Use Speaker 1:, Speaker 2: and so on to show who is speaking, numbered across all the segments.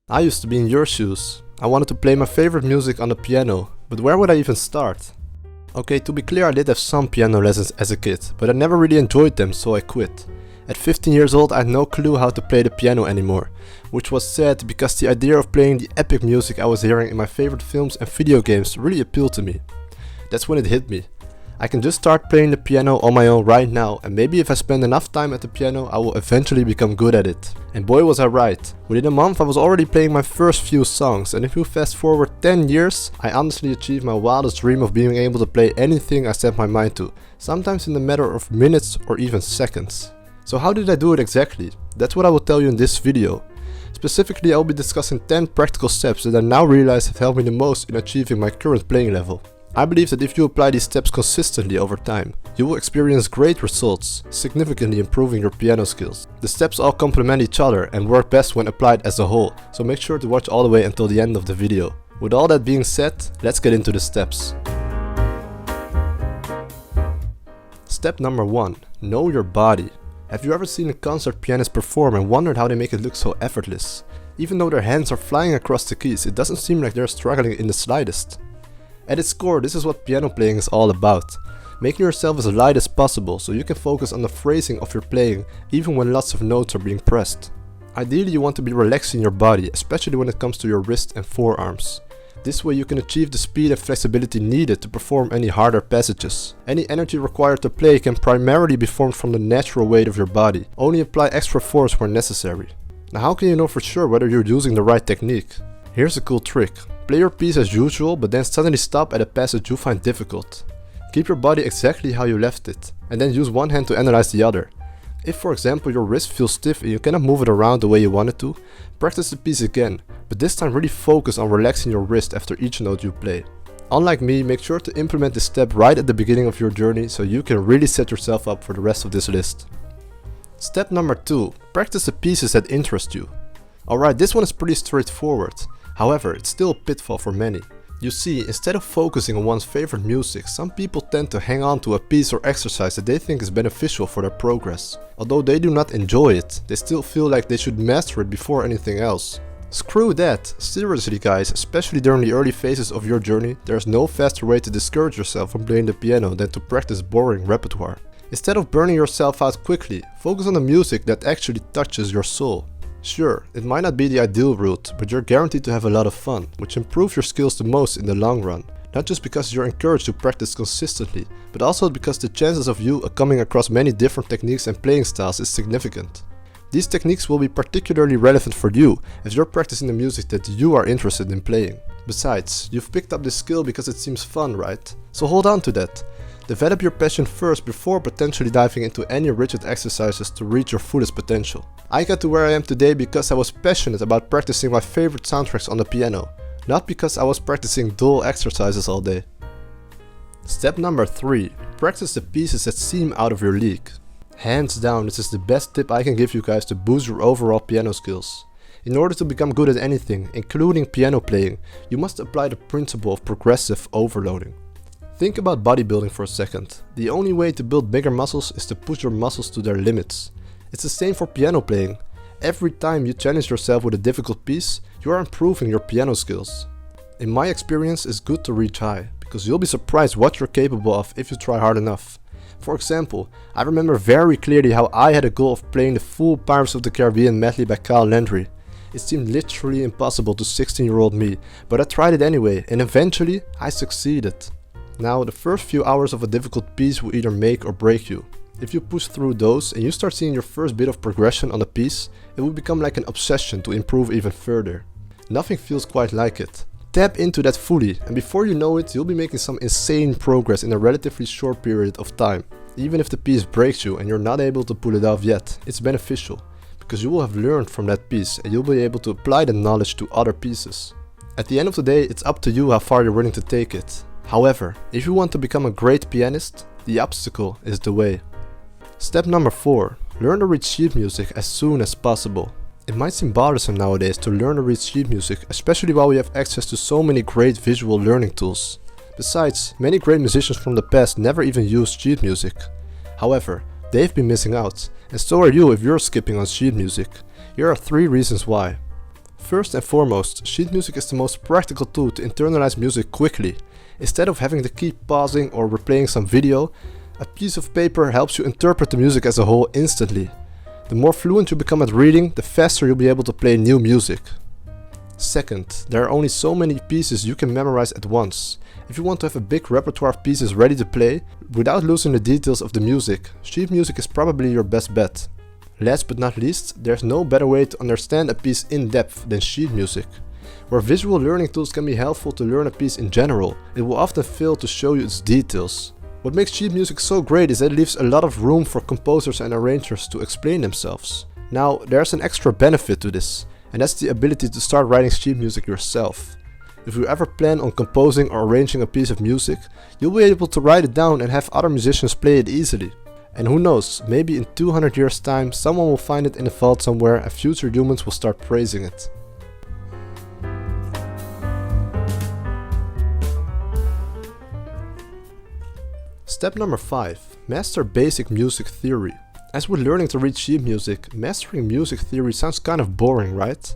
Speaker 1: I used to be in your shoes. I wanted to play my favorite music on the piano, but where would I even start? Okay, to be clear, I did have some piano lessons as a kid, but I never really enjoyed them, so I quit. At 15 years old, I had no clue how to play the piano anymore, which was sad because the idea of playing the epic music I was hearing in my favorite films and video games really appealed to me. That's when it hit me. I can just start playing the piano on my own right now, and maybe if I spend enough time at the piano, I will eventually become good at it. And boy was I right. Within a month I was already playing my first few songs, and if you fast forward 10 years, I honestly achieved my wildest dream of being able to play anything I set my mind to, sometimes in a matter of minutes or even seconds. So how did I do it exactly? That's what I will tell you in this video. Specifically, I will be discussing 10 practical steps that I now realize have helped me the most in achieving my current playing level. I believe that if you apply these steps consistently over time, you will experience great results, significantly improving your piano skills. The steps all complement each other and work best when applied as a whole, so make sure to watch all the way until the end of the video. With all that being said, let's get into the steps. Step number 1. Know your body. Have you ever seen a concert pianist perform and wondered how they make it look so effortless? Even though their hands are flying across the keys, it doesn't seem like they're struggling in the slightest. At its core, this is what piano playing is all about. Making yourself as light as possible so you can focus on the phrasing of your playing even when lots of notes are being pressed. Ideally, you want to be relaxing your body, especially when it comes to your wrists and forearms. This way you can achieve the speed and flexibility needed to perform any harder passages. Any energy required to play can primarily be formed from the natural weight of your body. Only apply extra force where necessary. Now, how can you know for sure whether you're using the right technique? Here's a cool trick. Play your piece as usual, but then suddenly stop at a passage you find difficult. Keep your body exactly how you left it, and then use one hand to analyze the other. If, for example, your wrist feels stiff and you cannot move it around the way you want it to, practice the piece again, but this time really focus on relaxing your wrist after each note you play. Unlike me, make sure to implement this step right at the beginning of your journey so you can really set yourself up for the rest of this list. Step number 2. Practice the pieces that interest you. Alright, this one is pretty straightforward. However, it's still a pitfall for many. You see, instead of focusing on one's favorite music, some people tend to hang on to a piece or exercise that they think is beneficial for their progress. Although they do not enjoy it, they still feel like they should master it before anything else. Screw that! Seriously guys, especially during the early phases of your journey, there is no faster way to discourage yourself from playing the piano than to practice boring repertoire. Instead of burning yourself out quickly, focus on the music that actually touches your soul. Sure, it might not be the ideal route, but you're guaranteed to have a lot of fun, which improves your skills the most in the long run. Not just because you're encouraged to practice consistently, but also because the chances of you coming across many different techniques and playing styles is significant. These techniques will be particularly relevant for you as you're practicing the music that you are interested in playing. Besides, you've picked up this skill because it seems fun, right? So hold on to that. Develop your passion first before potentially diving into any rigid exercises to reach your fullest potential. I got to where I am today because I was passionate about practicing my favorite soundtracks on the piano, not because I was practicing dull exercises all day. Step number 3. Practice the pieces that seem out of your league. Hands down, this is the best tip I can give you guys to boost your overall piano skills. In order to become good at anything, including piano playing, you must apply the principle of progressive overloading. Think about bodybuilding for a second. The only way to build bigger muscles is to push your muscles to their limits. It's the same for piano playing. Every time you challenge yourself with a difficult piece, you are improving your piano skills. In my experience, it's good to reach high, because you'll be surprised what you're capable of if you try hard enough. For example, I remember very clearly how I had a goal of playing the full Pirates of the Caribbean medley by Kyle Landry. It seemed literally impossible to 16-year-old me, but I tried it anyway, and eventually I succeeded. Now, the first few hours of a difficult piece will either make or break you. If you push through those and you start seeing your first bit of progression on the piece, it will become like an obsession to improve even further. Nothing feels quite like it. Tap into that fully, and before you know it, you'll be making some insane progress in a relatively short period of time. Even if the piece breaks you and you're not able to pull it off yet, it's beneficial, because you will have learned from that piece and you'll be able to apply the knowledge to other pieces. At the end of the day, it's up to you how far you're willing to take it. However, if you want to become a great pianist, the obstacle is the way. Step number 4. Learn to read sheet music as soon as possible. It might seem bothersome nowadays to learn to read sheet music, especially while we have access to so many great visual learning tools. Besides, many great musicians from the past never even used sheet music. However, they've been missing out, and so are you if you're skipping on sheet music. Here are 3 reasons why. First and foremost, sheet music is the most practical tool to internalize music quickly. Instead of having to keep pausing or replaying some video, a piece of paper helps you interpret the music as a whole instantly. The more fluent you become at reading, the faster you'll be able to play new music. Second, there are only so many pieces you can memorize at once. If you want to have a big repertoire of pieces ready to play, without losing the details of the music, sheet music is probably your best bet. Last but not least, there's no better way to understand a piece in depth than sheet music. Where visual learning tools can be helpful to learn a piece in general, it will often fail to show you its details. What makes sheet music so great is that it leaves a lot of room for composers and arrangers to explain themselves. Now, there's an extra benefit to this, and that's the ability to start writing sheet music yourself. If you ever plan on composing or arranging a piece of music, you'll be able to write it down and have other musicians play it easily. And who knows, maybe in 200 years time someone will find it in a vault somewhere and future humans will start praising it. Step number 5. Master basic music theory. As with learning to read sheet music, mastering music theory sounds kind of boring, right?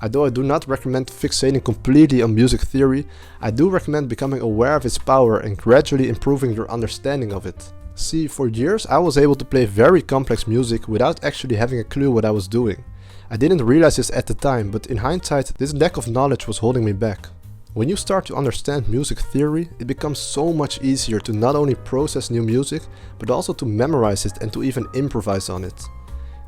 Speaker 1: Although I do not recommend fixating completely on music theory, I do recommend becoming aware of its power and gradually improving your understanding of it. See, for years I was able to play very complex music without actually having a clue what I was doing. I didn't realize this at the time, but in hindsight this lack of knowledge was holding me back. When you start to understand music theory, it becomes so much easier to not only process new music, but also to memorize it and to even improvise on it.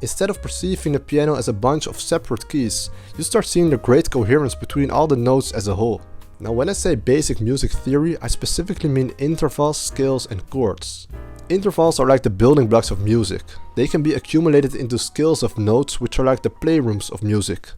Speaker 1: Instead of perceiving the piano as a bunch of separate keys, you start seeing the great coherence between all the notes as a whole. Now when I say basic music theory, I specifically mean intervals, scales and chords. Intervals are like the building blocks of music. They can be accumulated into scales of notes, which are like the playrooms of music.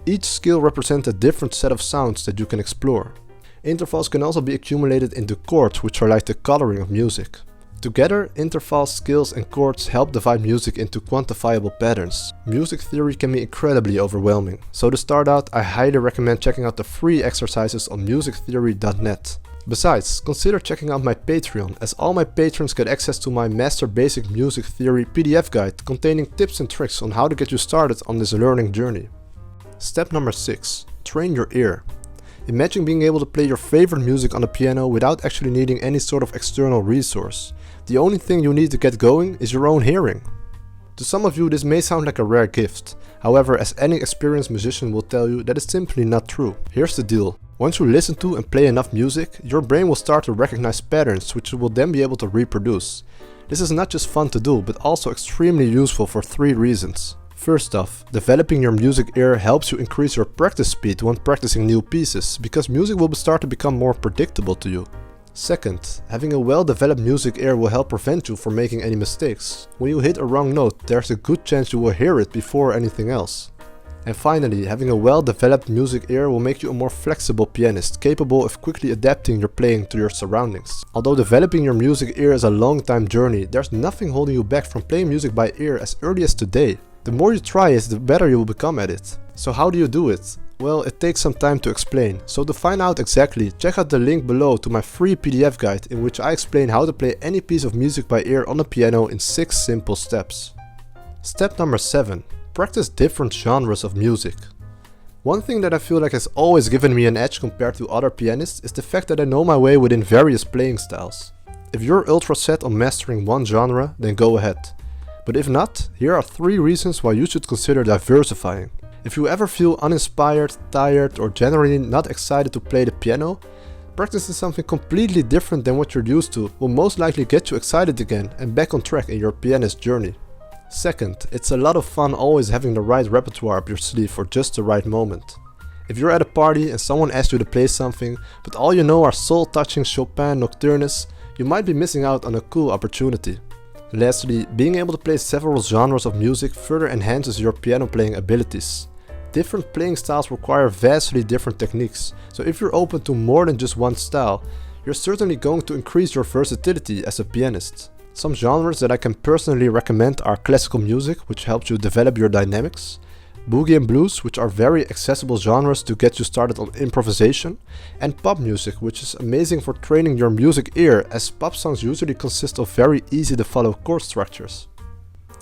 Speaker 1: Each scale represents a different set of sounds that you can explore. Intervals can also be accumulated into chords, which are like the coloring of music. Together, intervals, scales and chords help divide music into quantifiable patterns. Music theory can be incredibly overwhelming, so to start out I highly recommend checking out the free exercises on musictheory.net. Besides, consider checking out my Patreon, as all my patrons get access to my Master Basic Music Theory PDF guide containing tips and tricks on how to get you started on this learning journey. Step number 6. Train your ear. Imagine being able to play your favorite music on the piano without actually needing any sort of external resource. The only thing you need to get going is your own hearing. To some of you this may sound like a rare gift, however, as any experienced musician will tell you, that is simply not true. Here's the deal. Once you listen to and play enough music, your brain will start to recognize patterns which you will then be able to reproduce. This is not just fun to do, but also extremely useful for 3 reasons. First off, developing your music ear helps you increase your practice speed when practicing new pieces, because music will start to become more predictable to you. Second, having a well-developed music ear will help prevent you from making any mistakes. When you hit a wrong note, there's a good chance you will hear it before anything else. And finally, having a well-developed music ear will make you a more flexible pianist, capable of quickly adapting your playing to your surroundings. Although developing your music ear is a long-time journey, there's nothing holding you back from playing music by ear as early as today. The more you try it, the better you will become at it. So how do you do it? Well, it takes some time to explain, so to find out exactly, check out the link below to my free PDF guide in which I explain how to play any piece of music by ear on the piano in 6 simple steps. Step number 7. Practice different genres of music. One thing that I feel like has always given me an edge compared to other pianists is the fact that I know my way within various playing styles. If you're ultra set on mastering one genre, then go ahead. But if not, here are 3 reasons why you should consider diversifying. If you ever feel uninspired, tired or generally not excited to play the piano, practicing something completely different than what you're used to will most likely get you excited again and back on track in your pianist journey. Second, it's a lot of fun always having the right repertoire up your sleeve for just the right moment. If you're at a party and someone asks you to play something, but all you know are soul-touching Chopin nocturnes, you might be missing out on a cool opportunity. Lastly, being able to play several genres of music further enhances your piano playing abilities. Different playing styles require vastly different techniques, so if you're open to more than just one style, you're certainly going to increase your versatility as a pianist. Some genres that I can personally recommend are classical music, which helps you develop your dynamics, boogie and blues, which are very accessible genres to get you started on improvisation, and pop music, which is amazing for training your music ear, as pop songs usually consist of very easy to follow chord structures.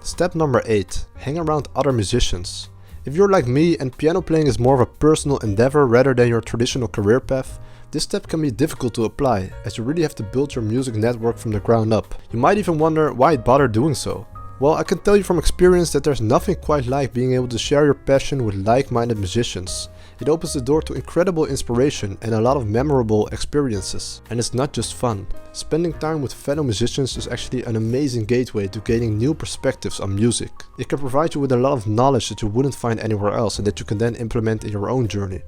Speaker 1: Step number 8. Hang around other musicians. If you're like me and piano playing is more of a personal endeavor rather than your traditional career path, this step can be difficult to apply, as you really have to build your music network from the ground up. You might even wonder why bother doing so. Well, I can tell you from experience that there's nothing quite like being able to share your passion with like-minded musicians. It opens the door to incredible inspiration and a lot of memorable experiences. And it's not just fun. Spending time with fellow musicians is actually an amazing gateway to gaining new perspectives on music. It can provide you with a lot of knowledge that you wouldn't find anywhere else and that you can then implement in your own journey.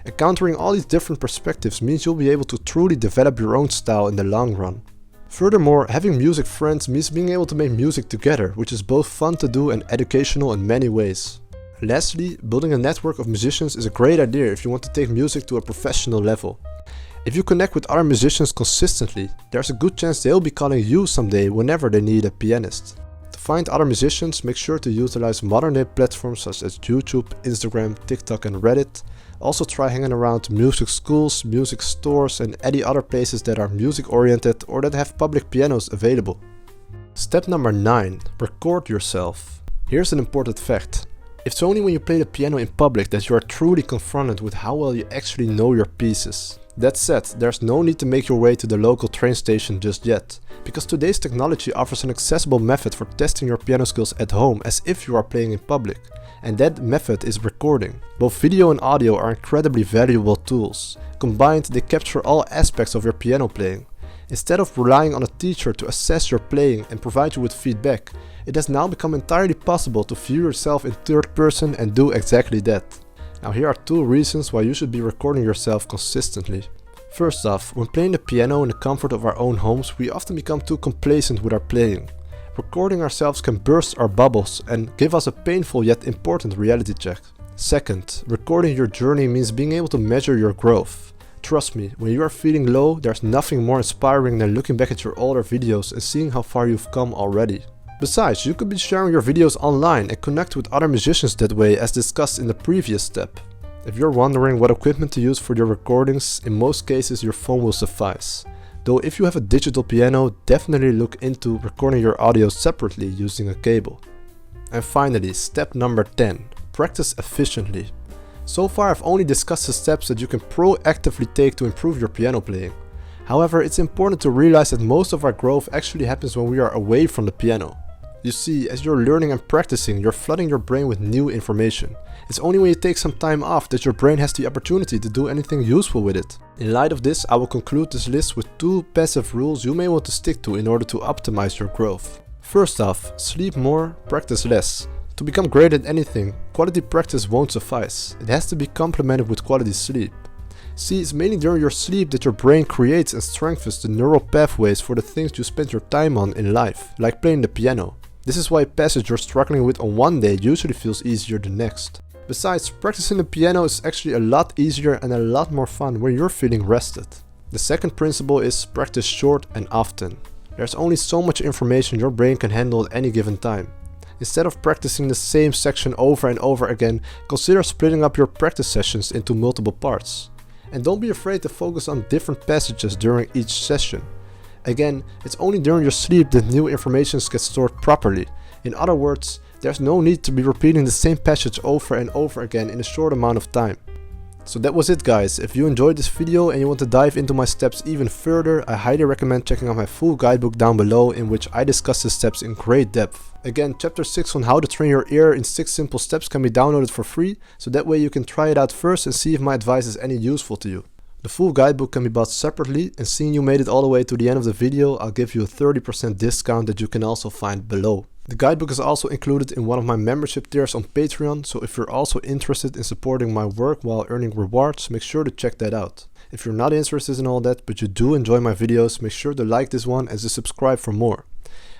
Speaker 1: Encountering all these different perspectives means you'll be able to truly develop your own style in the long run. Furthermore, having music friends means being able to make music together, which is both fun to do and educational in many ways. Lastly, building a network of musicians is a great idea if you want to take music to a professional level. If you connect with other musicians consistently, there's a good chance they'll be calling you someday whenever they need a pianist. To find other musicians, make sure to utilize modern day platforms such as YouTube, Instagram, TikTok and Reddit. Also try hanging around music schools, music stores and any other places that are music oriented or that have public pianos available. Step number 9. Record yourself. Here's an important fact. It's only when you play the piano in public that you are truly confronted with how well you actually know your pieces. That said, there's no need to make your way to the local train station just yet, because today's technology offers an accessible method for testing your piano skills at home as if you are playing in public. And that method is recording. Both video and audio are incredibly valuable tools. Combined, they capture all aspects of your piano playing. Instead of relying on a teacher to assess your playing and provide you with feedback, it has now become entirely possible to view yourself in third person and do exactly that. Now here are 2 reasons why you should be recording yourself consistently. First off, when playing the piano in the comfort of our own homes, we often become too complacent with our playing. Recording ourselves can burst our bubbles and give us a painful yet important reality check. Second, recording your journey means being able to measure your growth. Trust me, when you are feeling low, there's nothing more inspiring than looking back at your older videos and seeing how far you've come already. Besides, you could be sharing your videos online and connect with other musicians that way, as discussed in the previous step. If you're wondering what equipment to use for your recordings, in most cases your phone will suffice. Though if you have a digital piano, definitely look into recording your audio separately using a cable. And finally, step number 10. Practice efficiently. So far I've only discussed the steps that you can proactively take to improve your piano playing. However, it's important to realize that most of our growth actually happens when we are away from the piano. You see, as you're learning and practicing, you're flooding your brain with new information. It's only when you take some time off that your brain has the opportunity to do anything useful with it. In light of this, I will conclude this list with 2 passive rules you may want to stick to in order to optimize your growth. First off, sleep more, practice less. To become great at anything, quality practice won't suffice. It has to be complemented with quality sleep. See, it's mainly during your sleep that your brain creates and strengthens the neural pathways for the things you spend your time on in life, like playing the piano. This is why a passage you're struggling with on one day usually feels easier the next. Besides, practicing the piano is actually a lot easier and a lot more fun when you're feeling rested. The second principle is practice short and often. There's only so much information your brain can handle at any given time. Instead of practicing the same section over and over again, consider splitting up your practice sessions into multiple parts. And don't be afraid to focus on different passages during each session. Again, it's only during your sleep that new information gets stored properly. In other words, there's no need to be repeating the same passage over and over again in a short amount of time. So that was it guys. If you enjoyed this video and you want to dive into my steps even further, I highly recommend checking out my full guidebook down below, in which I discuss the steps in great depth. Again, chapter 6 on how to train your ear in 6 simple steps can be downloaded for free, so that way you can try it out first and see if my advice is any useful to you. The full guidebook can be bought separately, and seeing you made it all the way to the end of the video, I'll give you a 30% discount that you can also find below. The guidebook is also included in one of my membership tiers on Patreon, so if you're also interested in supporting my work while earning rewards, make sure to check that out. If you're not interested in all that, but you do enjoy my videos, make sure to like this one and to subscribe for more.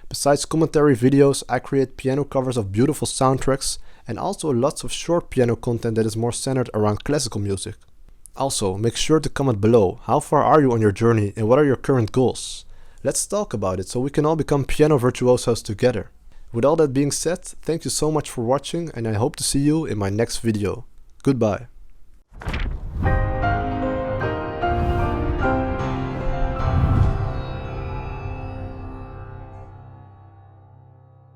Speaker 1: Besides commentary videos, I create piano covers of beautiful soundtracks, and also lots of short piano content that is more centered around classical music. Also, make sure to comment below, how far are you on your journey and what are your current goals? Let's talk about it so we can all become piano virtuosos together. With all that being said, thank you so much for watching, and I hope to see you in my next video. Goodbye.